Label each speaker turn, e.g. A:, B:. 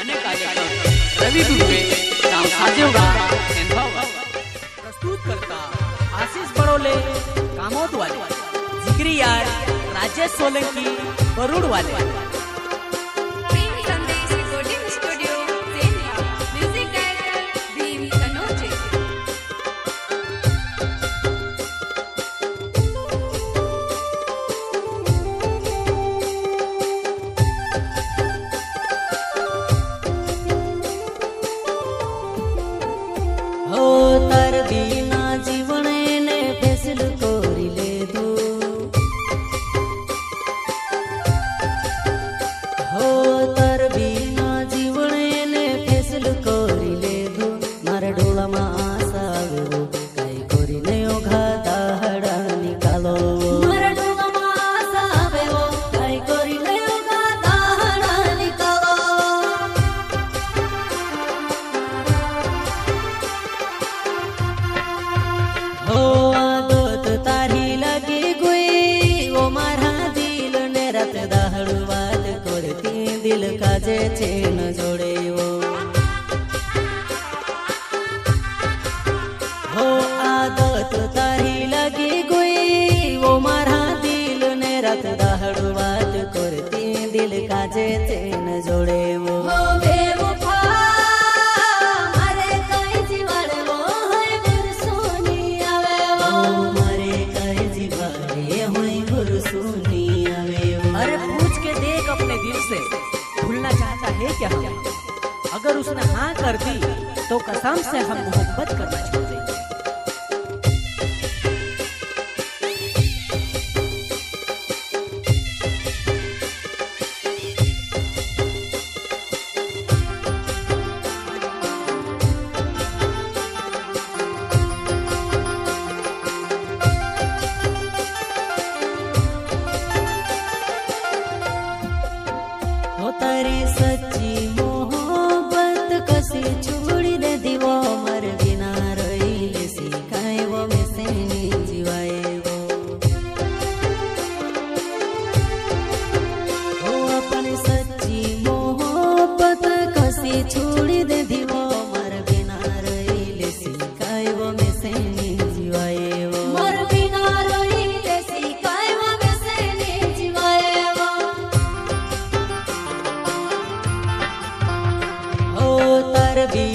A: गाने का लेखक रवि दुबे गांव साजेवड़ा प्रस्तुत करता आशीष बड़ोले कामोद वाले जिगरी यार राजेश सोलंकी बरूड वाले दिल काजे चेन जोड़े हो आदत तारी लगी गुई वो मारा दिल ने रात दहड़ बात करती दिल काजे चेन जोड़े वो
B: अरे पूछ के देख अपने दिल से भूलना चाहता है क्या हम? अगर उसने हाँ कर दी तो कसम से हम मोहब्बत करना छोड़ देंगे।
C: तारी सच्ची मोहब्बत कसी छोड़ी दे दीवो मर बिना रही सिखाए वो में से नहीं जीवाए वो अपनी सच्ची मोहब्बत कसी छोड़ी दे दीवो मर बिना रही सिखाए वो में से नहीं जीवाए वो मर बिना रही सिखाए वो में से नहीं जीवाए वो तार भी